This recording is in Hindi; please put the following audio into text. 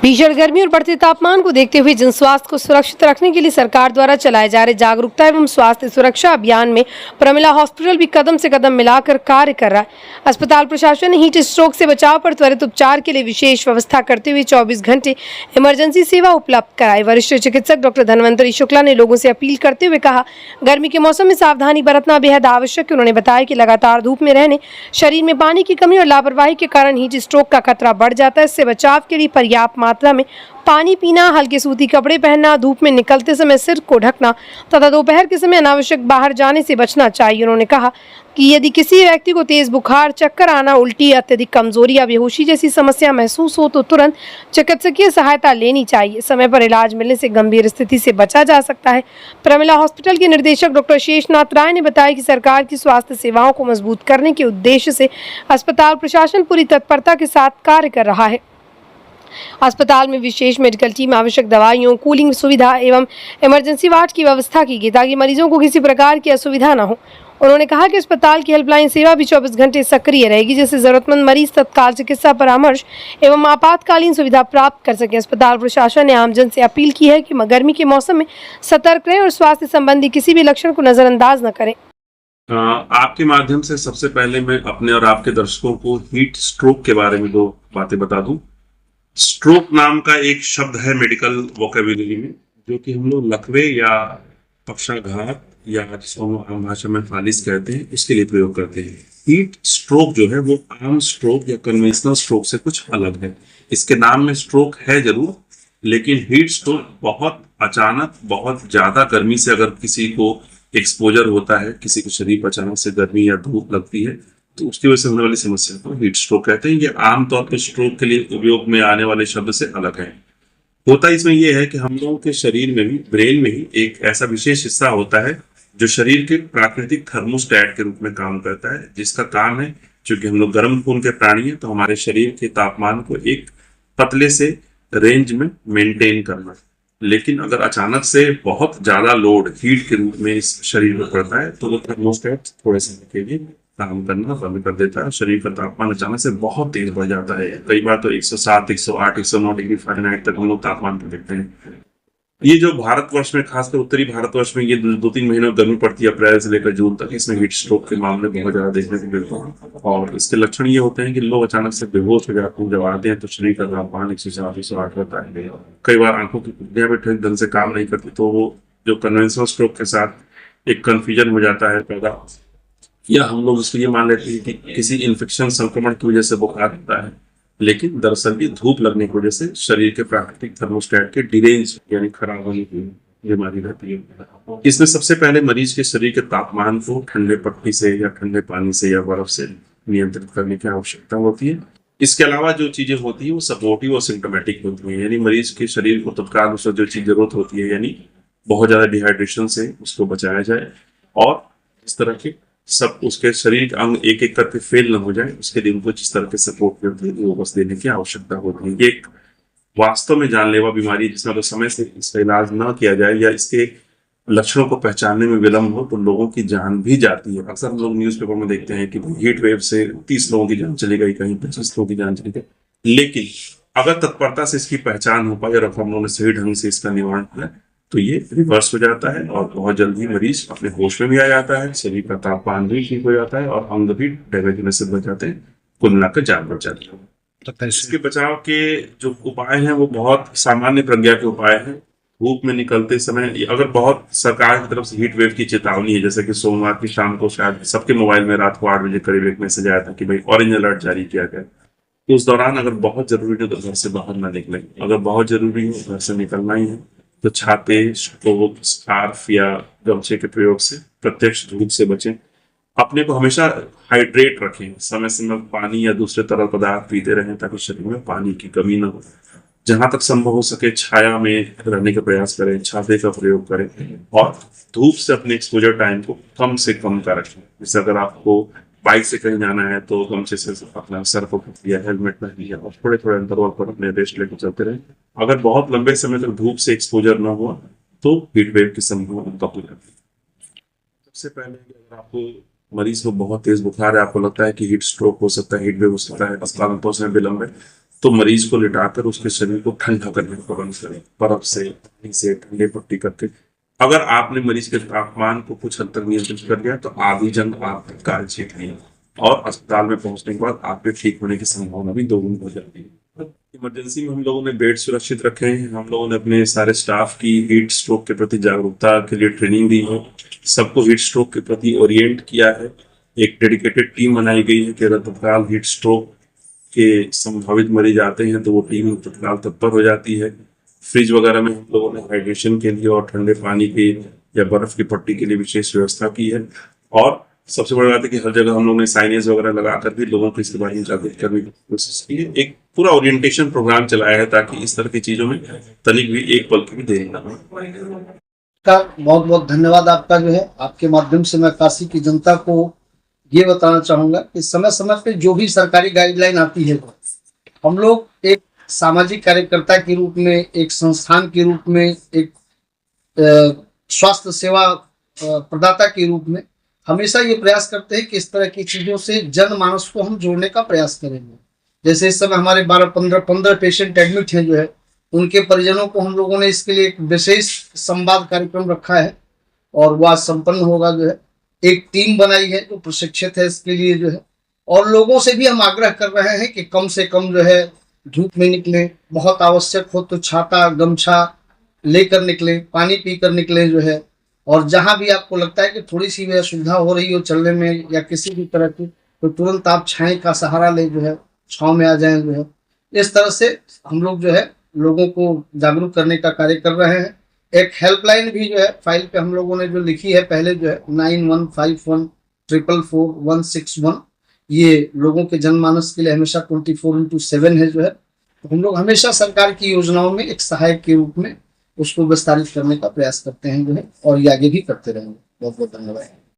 भीषण गर्मी और बढ़ते तापमान को देखते हुए जन स्वास्थ्य को सुरक्षित रखने के लिए सरकार द्वारा चलाए जा रहे जागरूकता एवं स्वास्थ्य सुरक्षा अभियान में प्रमिला हॉस्पिटल भी कदम से कदम मिलाकर कार्य कर रहा है। अस्पताल प्रशासन ने हीट स्ट्रोक से बचाव पर त्वरित उपचार के लिए विशेष व्यवस्था करते हुए 24 घंटे इमरजेंसी सेवा उपलब्ध कराई। वरिष्ठ चिकित्सक डॉक्टर धनवंतरी शुक्ला ने लोगों से अपील करते हुए कहा, गर्मी के मौसम में सावधानी बरतना बेहद आवश्यक है। उन्होंने बताया कि लगातार धूप में रहने, शरीर में पानी की कमी और लापरवाही के कारण हीट स्ट्रोक का खतरा बढ़ जाता है। इससे बचाव के लिए पर्याप्त मात्रा में पानी पीना, हल्के सूती कपड़े पहनना, धूप में निकलते समय सिर को ढकना तथा दोपहर के समय अनावश्यक बाहर जाने से बचना चाहिए। उन्होंने कहा कि यदि किसी व्यक्ति को तेज बुखार, चक्कर आना, उल्टी, अत्यधिक कमजोरी या बेहोशी जैसी समस्या महसूस हो तो तुरंत चिकित्सकीय सहायता लेनी चाहिए। समय पर इलाज मिलने से गंभीर स्थिति से बचा जा सकता है। प्रमिला हॉस्पिटल के निदेशक डॉक्टर शेषनाथ राय ने बताया कि सरकार की स्वास्थ्य सेवाओं को मजबूत करने के उद्देश्य से अस्पताल प्रशासन पूरी तत्परता के साथ कार्य कर रहा है। अस्पताल में विशेष मेडिकल टीम, आवश्यक दवाइयों, कूलिंग सुविधा एवं इमरजेंसी वार्ड की व्यवस्था की गई ताकि मरीजों को किसी प्रकार की असुविधा न हो। उन्होंने कहा कि अस्पताल की हेल्पलाइन सेवा भी 24 घंटे सक्रिय रहेगी, जिससे जरूरतमंद मरीज तत्काल चिकित्सा परामर्श एवं आपातकालीन सुविधा प्राप्त कर सके। अस्पताल प्रशासन ने आमजन से अपील की है कि गर्मी के मौसम में सतर्क रहें और स्वास्थ्य संबंधी किसी भी लक्षण को नजरअंदाज न करें। आपके माध्यम से सबसे पहले मैं अपने और आपके दर्शकों को हीट स्ट्रोक के बारे में दो बातें बता दूं। स्ट्रोक नाम का एक शब्द है मेडिकल वोकेबुलरी में, जो कि हम लोग लकवे या पक्षाघात या जिसको हम आम भाषा में फालिस कहते हैं, उसके लिए प्रयोग करते हैं। हीट स्ट्रोक जो है वो आम स्ट्रोक या कन्वेंशनल स्ट्रोक से कुछ अलग है। इसके नाम में स्ट्रोक है जरूर, लेकिन हीट स्ट्रोक बहुत अचानक, बहुत ज्यादा गर्मी से अगर किसी को एक्सपोजर होता है, किसी के शरीर पर अचानक से गर्मी या धूप लगती है, तो उसकी वजह से होने वाली समस्या को हीट स्ट्रोक कहते हैं। ये आमतौर पर स्ट्रोक के लिए उपयोग में आने वाले शब्द से अलग है। होता इसमें यह है कि हम लोगों के शरीर में भी, ब्रेन में ही एक ऐसा विशेष हिस्सा होता है जो शरीर के प्राकृतिक थर्मोस्टेट के रूप में काम करता है, जिसका काम है, चूंकि हम लोग गर्म खून के प्राणी हैं, तो हमारे शरीर के तापमान को एक पतले से रेंज में मेंटेन करना। लेकिन अगर अचानक से बहुत ज्यादा लोड हीट के रूप में इस शरीर में पड़ता है, तो वो थर्मोस्टेट थोड़े समय के लिए काम करना बंद कर देता है। शरीर का तापमान अचानक से बहुत तेज बढ़ जाता है। कई बार तो 107, 108, 109 डिग्री फ़ारेनहाइट तक हम लोग तापमान पर देखते हैं। ये जो भारतवर्ष में, खासकर उत्तरी भारतवर्ष में, ये 2-3 महीने गर्मी पड़ती है, अप्रैल से लेकर जून तक, इसमें हीट स्ट्रोक के मामले बहुत ज्यादा देखने को मिलते हैं। और इसके लक्षण ये होते हैं कि लोग अचानक से बेहोश हो जाते हैं। जब आते हैं तो शरीर का तापमान 107, 108 होता है। कई बार आंखों की पुतलियां भी ठीक ढंग से काम नहीं करती, तो वो जो कन्वेंशनल स्ट्रोक के साथ एक कंफ्यूजन हो जाता है पैदा, या हम लोग इसको ये मान लेते हैं कि किसी इन्फेक्शन, संक्रमण की वजह से बुखार होता है, लेकिन दरअसल भी धूप लगने की वजह से शरीर के प्राकृतिक थर्मोस्टेट के डिरेंज यानी खराब होने की बीमारी रहती है। इसमें सबसे पहले मरीज के शरीर के तापमान को ठंडे पट्टी से या ठंडे पानी से या बर्फ से नियंत्रित करने की आवश्यकता होती है। इसके अलावा जो चीजें होती है वो सपोर्टिव और सिम्टोमेटिक होती है, यानी मरीज के शरीर को तत्काल उससे जो चीज जरूरत होती है, यानी बहुत ज्यादा डिहाइड्रेशन से उसको बचाया जाए और इस तरह के सब उसके शरीर के अंग एक एक करके फेल न हो जाए, उसके लिए उनको जिस तरह के सपोर्ट होती है वो बस देने की आवश्यकता होती है। ये एक वास्तव में जानलेवा बीमारी, जिसमें अगर समय से इसका इलाज न किया जाए या इसके लक्षणों को पहचानने में विलम्ब हो तो लोगों की जान भी जाती है। अक्सर हम लोग न्यूज़पेपर में देखते हैं कि हीट वेव से 30 लोगों की जान चली गई, कहीं 25 लोगों की जान चली गई। लेकिन अगर तत्परता से इसकी पहचान हो पाए और हम लोगों ने सही ढंग से इसका निवारण किया तो ये रिवर्स हो जाता है और बहुत जल्दी मरीज अपने होश में भी आ जाता है, शरीर का तापमान भी ठीक हो जाता है और अंग भी डैमेज होने से बच जाते हैं। कुल मिलाकर जान बच जाती है। इसके बचाव के जो उपाय हैं वो बहुत सामान्य प्रज्ञा के उपाय हैं। धूप में निकलते समय, अगर बहुत सरकार की तरफ से हीट वेव की चेतावनी है, जैसे कि सोमवार की शाम को शायद सबके मोबाइल में रात को 8 बजे करीब एक मैसेज आया था कि भाई ऑरेंज अलर्ट जारी किया गया, तो उस दौरान अगर बहुत जरूरी हो तो घर से बाहर ना निकलें। अगर बहुत जरूरी हो, घर से निकलना ही है, तो छाते, स्टोव, स्कार्फ या गमछे के प्रयोग से प्रत्यक्ष धूप से बचें। अपने को हमेशा हाइड्रेट रखें, समय समय पानी या दूसरे तरल पदार्थ पीते रहें ताकि शरीर में पानी की कमी न हो। जहां तक संभव हो सके छाया में रहने का प्रयास करें, छाते का प्रयोग करें और धूप से अपने एक्सपोजर टाइम को कम से कम का रखें। जैसे अगर आपको बाइक से कहीं जाना है तो गमछे से अपना सर को या हेलमेट पहन लिया और थोड़े थोड़े अंतराल पर अपने रेस्ट लेकर चलते रहे। अगर बहुत लंबे समय तक धूप से एक्सपोजर न हुआ तो हीट वेव की संभावना कम हो जाती है। सबसे पहले अगर आपको मरीज को बहुत तेज बुखार है, आपको लगता है कि हीट स्ट्रोक हो सकता है, हीट वेव हो सकता है, अस्पताल में पहुंचने में विलंब है, तो मरीज को लिटाकर उसके शरीर को ठंडा करने का प्रबंध करें, बर्फ से, पानी से, ठंडे पट्टी करके। अगर आपने मरीज के तापमान को कुछ हद तक नियंत्रित कर लिया तो आधी जंग आप तत्काल जीत ली और अस्पताल में पहुंचने के बाद आपके ठीक होने की संभावना भी दोगुनी हो जाती है। इमरजेंसी में हम लोगों ने बेड सुरक्षित रखे हैं। हम लोगों ने अपने सारे स्टाफ की हीट स्ट्रोक के प्रति जागरूकता के लिए ट्रेनिंग दी है, सबको हीट स्ट्रोक के प्रति ओरिएंट किया है। एक डेडिकेटेड टीम बनाई गई है कि अगर तत्काल हीट स्ट्रोक के संभावित मरीज आते हैं तो वो टीम तत्काल तत्पर हो जाती है। फ्रिज वगैरह में हम लोगों ने हाइड्रेशन के लिए और ठंडे पानी के या बर्फ की पट्टी के लिए विशेष व्यवस्था की है। और सबसे बड़ी बात है कि हर जगह हम लोगों ने साइनेज वगैरह लगाकर भी लोगों को इसके बारे में जागरूक करने की कोशिश की है। एक पूरा ओरिएंटेशन प्रोग्राम चलाया है ताकि इस तरह की चीजों में तनिक भी एक पल की भी देरी ना हो। का बहुत बहुत धन्यवाद आपका जो है। आपके माध्यम से मैं काशी की जनता को ये बताना चाहूंगा कि समय समय पे जो भी सरकारी गाइडलाइन आती है, हम लोग एक सामाजिक कार्यकर्ता के रूप में, एक संस्थान के रूप में, एक स्वास्थ्य सेवा प्रदाता के रूप में हमेशा ये प्रयास करते हैं कि इस तरह की चीजों से जनमानस को हम जोड़ने का प्रयास करेंगे। जैसे इस समय हमारे 12-15 पेशेंट एडमिट हैं जो है, उनके परिजनों को हम लोगों ने इसके लिए एक विशेष संवाद कार्यक्रम रखा है और वह संपन्न होगा जो है। एक टीम बनाई है जो प्रशिक्षित है इसके लिए जो है। और लोगों से भी हम आग्रह कर रहे हैं कि कम से कम जो है धूप में निकलें, बहुत आवश्यक हो तो छाता गमछा लेकर निकलें, पानी पीकर निकलें जो है। और जहां भी आपको लगता है कि थोड़ी सी भी असुविधा हो रही हो चलने में या किसी भी तरह की, तो तुरंत आप छाया का सहारा ले जो है छांव में आ जाएं जो है। इस तरह से हम लोग जो है लोगों को जागरूक करने का कार्य कर रहे हैं। एक हेल्पलाइन भी जो है फाइल पे हम लोगों ने जो लिखी है पहले जो है 9151444161, ये लोगों के जनमानस के लिए हमेशा 24/7 है जो है। तो हम लोग हमेशा सरकार की योजनाओं में एक सहायक के रूप में उसको विस्तारित करने का प्रयास करते हैं जो है, और ये आगे भी करते रहेंगे। बहुत बहुत धन्यवाद।